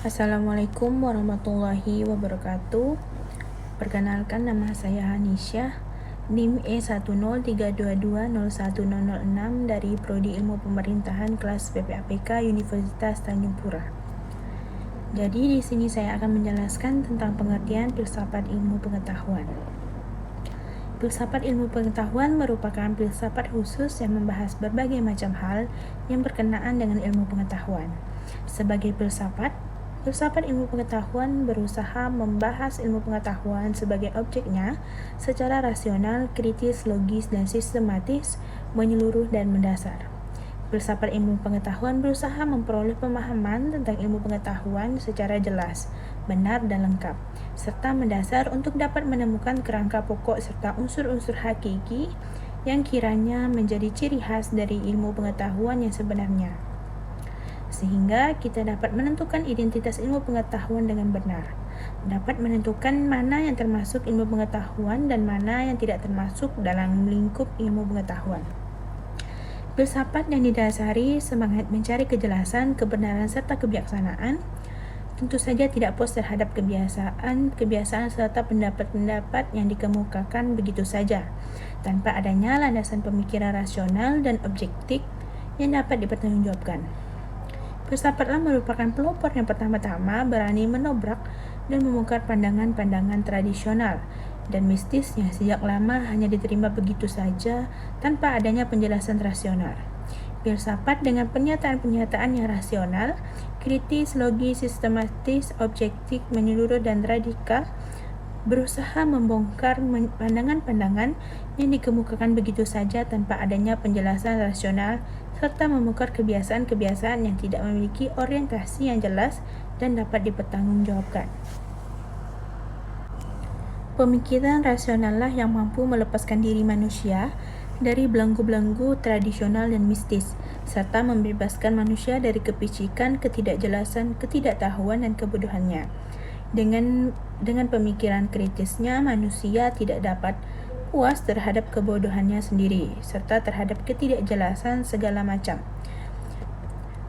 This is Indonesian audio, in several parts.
Assalamualaikum warahmatullahi wabarakatuh. Perkenalkan, nama saya Hanisha, NIM E1032201006 dari Prodi Ilmu Pemerintahan kelas PPAPK Universitas Tanjung Pura. Jadi di sini saya akan menjelaskan tentang pengertian filsafat ilmu pengetahuan. Filsafat ilmu pengetahuan merupakan filsafat khusus yang membahas berbagai macam hal yang berkenaan dengan ilmu pengetahuan. Sebagai filsafat ilmu pengetahuan berusaha membahas ilmu pengetahuan sebagai objeknya secara rasional, kritis, logis, dan sistematis, menyeluruh dan mendasar. Filsafat ilmu pengetahuan berusaha memperoleh pemahaman tentang ilmu pengetahuan secara jelas, benar, dan lengkap, serta mendasar untuk dapat menemukan kerangka pokok serta unsur-unsur hakiki yang kiranya menjadi ciri khas dari ilmu pengetahuan yang sebenarnya, sehingga kita dapat menentukan identitas ilmu pengetahuan dengan benar, dapat menentukan mana yang termasuk ilmu pengetahuan dan mana yang tidak termasuk dalam lingkup ilmu pengetahuan. Filsafat yang didasari semangat mencari kejelasan, kebenaran, serta kebijaksanaan tentu saja tidak puas terhadap kebiasaan serta pendapat-pendapat yang dikemukakan begitu saja, tanpa adanya landasan pemikiran rasional dan objektif yang dapat dipertanggungjawabkan. Filsafatlah merupakan pelopor yang pertama-tama berani menobrak dan membongkar pandangan-pandangan tradisional dan mistis yang sejak lama hanya diterima begitu saja tanpa adanya penjelasan rasional. Filsafat dengan pernyataan-pernyataan yang rasional, kritis, logis, sistematis, objektif, menyeluruh, dan radikal berusaha membongkar pandangan-pandangan yang dikemukakan begitu saja tanpa adanya penjelasan rasional, serta membongkar kebiasaan-kebiasaan yang tidak memiliki orientasi yang jelas dan dapat dipertanggungjawabkan. Pemikiran rasionallah yang mampu melepaskan diri manusia dari belenggu-belenggu tradisional dan mistis, serta membebaskan manusia dari kepicikan, ketidakjelasan, ketidaktahuan, dan kebodohannya. Dengan pemikiran kritisnya, manusia tidak dapat puas terhadap kebodohannya sendiri, serta terhadap ketidakjelasan segala macam.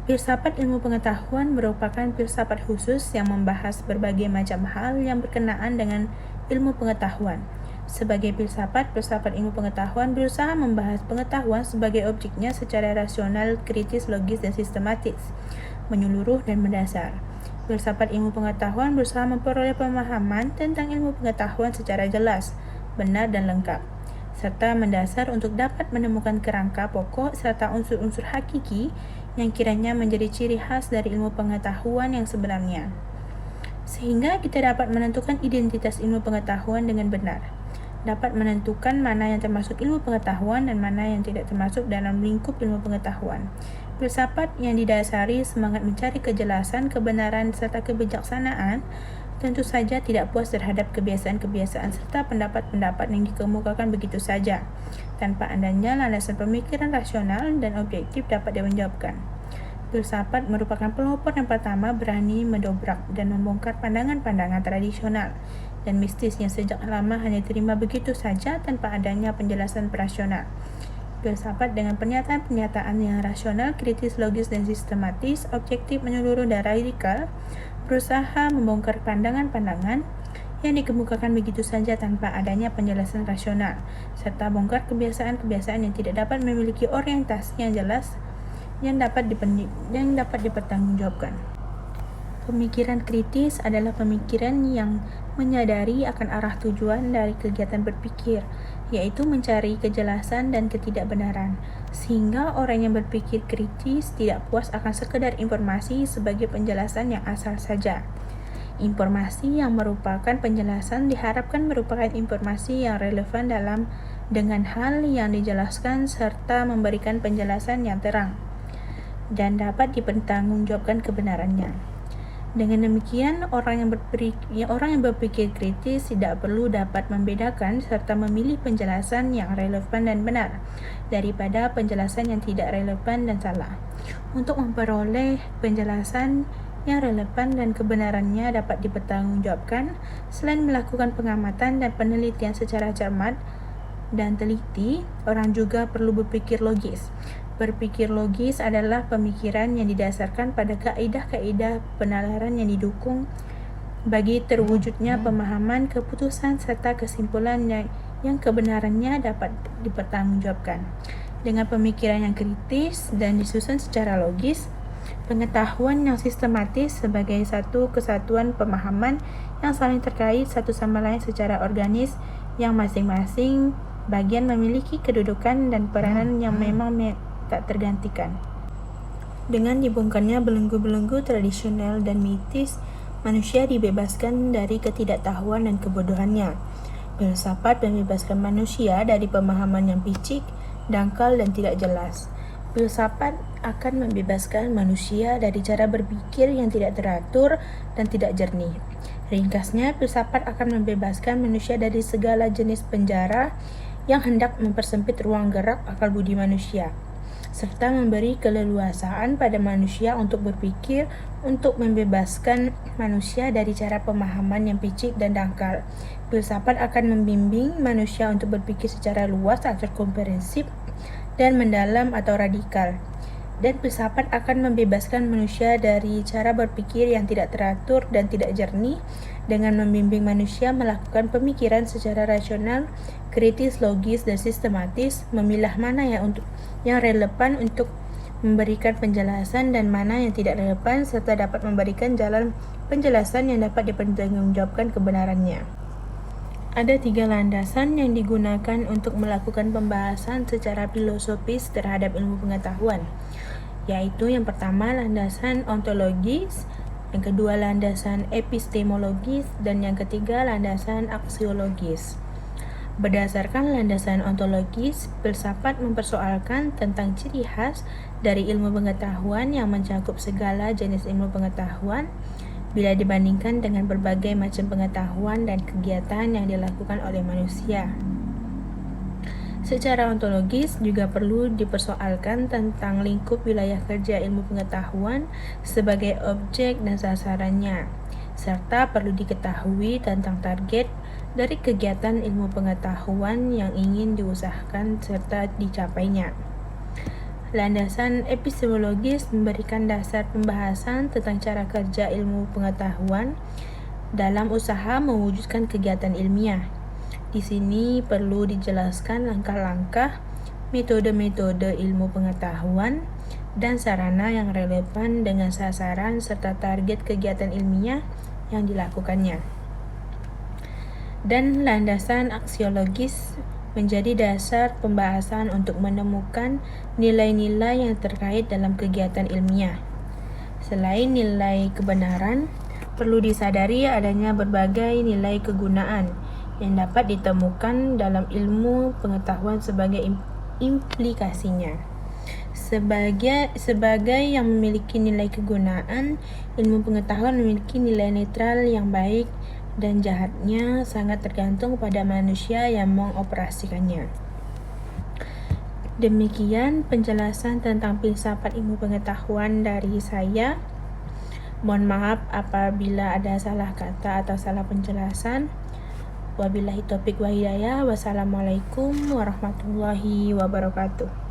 Filsafat ilmu pengetahuan merupakan filsafat khusus yang membahas berbagai macam hal yang berkenaan dengan ilmu pengetahuan. Sebagai filsafat ilmu pengetahuan berusaha membahas pengetahuan sebagai objeknya secara rasional, kritis, logis, dan sistematis, menyeluruh, dan mendasar. Filsafat ilmu pengetahuan berusaha memperoleh pemahaman tentang ilmu pengetahuan secara jelas, benar, dan lengkap, serta mendasar untuk dapat menemukan kerangka pokok serta unsur-unsur hakiki yang kiranya menjadi ciri khas dari ilmu pengetahuan yang sebenarnya, sehingga kita dapat menentukan identitas ilmu pengetahuan dengan benar, dapat menentukan mana yang termasuk ilmu pengetahuan dan mana yang tidak termasuk dalam lingkup ilmu pengetahuan. Filsafat yang didasari semangat mencari kejelasan, kebenaran, serta kebijaksanaan tentu saja tidak puas terhadap kebiasaan-kebiasaan serta pendapat-pendapat yang dikemukakan begitu saja, tanpa adanya landasan pemikiran rasional dan objektif dapat dijawabkan. Filsafat merupakan pelopor yang pertama berani mendobrak dan membongkar pandangan-pandangan tradisional dan mistis yang sejak lama hanya diterima begitu saja tanpa adanya penjelasan rasional. Filsafat dengan pernyataan-pernyataan yang rasional, kritis, logis, dan sistematis, objektif, menyeluruh, dan radikal berusaha membongkar pandangan-pandangan yang dikemukakan begitu saja tanpa adanya penjelasan rasional, serta bongkar kebiasaan-kebiasaan yang tidak dapat memiliki orientasi yang jelas yang dapat dipertanggungjawabkan. Pemikiran kritis adalah pemikiran yang menyadari akan arah tujuan dari kegiatan berpikir, yaitu mencari kejelasan dan ketidakbenaran, sehingga orang yang berpikir kritis tidak puas akan sekedar informasi sebagai penjelasan yang asal saja. Informasi yang merupakan penjelasan diharapkan merupakan informasi yang relevan dengan hal yang dijelaskan serta memberikan penjelasan yang terang dan dapat dipertanggungjawabkan kebenarannya. Dengan demikian, orang yang berpikir kritis tidak perlu dapat membedakan serta memilih penjelasan yang relevan dan benar daripada penjelasan yang tidak relevan dan salah. Untuk memperoleh penjelasan yang relevan dan kebenarannya dapat dipertanggungjawabkan, selain melakukan pengamatan dan penelitian secara cermat dan teliti, orang juga perlu berpikir logis. Berpikir logis adalah pemikiran yang didasarkan pada kaidah-kaidah penalaran yang didukung bagi terwujudnya pemahaman, keputusan, serta kesimpulan yang kebenarannya dapat dipertanggungjawabkan. Dengan pemikiran yang kritis dan disusun secara logis, pengetahuan yang sistematis sebagai satu kesatuan pemahaman yang saling terkait satu sama lain secara organis, yang masing-masing bagian memiliki kedudukan dan peranan yang memang tak tergantikan. Dengan dibongkarnya belenggu-belenggu tradisional dan mitis, manusia dibebaskan dari ketidaktahuan dan kebodohannya. Filsafat membebaskan manusia dari pemahaman yang picik, dangkal, dan tidak jelas. Filsafat akan membebaskan manusia dari cara berpikir yang tidak teratur dan tidak jernih. Ringkasnya, filsafat akan membebaskan manusia dari segala jenis penjara yang hendak mempersempit ruang gerak akal budi manusia, serta memberi keleluasaan pada manusia untuk berpikir, untuk membebaskan manusia dari cara pemahaman yang picik dan dangkal. Filsafat akan membimbing manusia untuk berpikir secara luas atau komprehensif dan mendalam atau radikal. Dan filsafat akan membebaskan manusia dari cara berpikir yang tidak teratur dan tidak jernih, dengan membimbing manusia melakukan pemikiran secara rasional, kritis, logis, dan sistematis, memilah mana yang relevan untuk memberikan penjelasan dan mana yang tidak relevan, serta dapat memberikan jalan penjelasan yang dapat dipertanggungjawabkan kebenarannya. Ada 3 landasan yang digunakan untuk melakukan pembahasan secara filosofis terhadap ilmu pengetahuan, yaitu yang pertama landasan ontologis, yang kedua landasan epistemologis, dan yang ketiga landasan aksiologis. Berdasarkan landasan ontologis, filsafat mempersoalkan tentang ciri khas dari ilmu pengetahuan yang mencakup segala jenis ilmu pengetahuan bila dibandingkan dengan berbagai macam pengetahuan dan kegiatan yang dilakukan oleh manusia. Secara ontologis juga perlu dipersoalkan tentang lingkup wilayah kerja ilmu pengetahuan sebagai objek dan sasarannya, serta perlu diketahui tentang target dari kegiatan ilmu pengetahuan yang ingin diusahakan serta dicapainya. Landasan epistemologis memberikan dasar pembahasan tentang cara kerja ilmu pengetahuan dalam usaha mewujudkan kegiatan ilmiah. Di sini perlu dijelaskan langkah-langkah, metode-metode ilmu pengetahuan, dan sarana yang relevan dengan sasaran serta target kegiatan ilmiah yang dilakukannya. Dan landasan aksiologis menjadi dasar pembahasan untuk menemukan nilai-nilai yang terkait dalam kegiatan ilmiah. Selain nilai kebenaran, perlu disadari adanya berbagai nilai kegunaan yang dapat ditemukan dalam ilmu pengetahuan sebagai implikasinya. Sebagai yang memiliki nilai kegunaan, ilmu pengetahuan memiliki nilai netral yang baik dan jahatnya sangat tergantung pada manusia yang mengoperasikannya. Demikian penjelasan tentang filsafat ilmu pengetahuan dari saya. Mohon maaf apabila ada salah kata atau salah penjelasan. Wabillahi taufiq wa hidayah. Wassalamualaikum warahmatullahi wabarakatuh.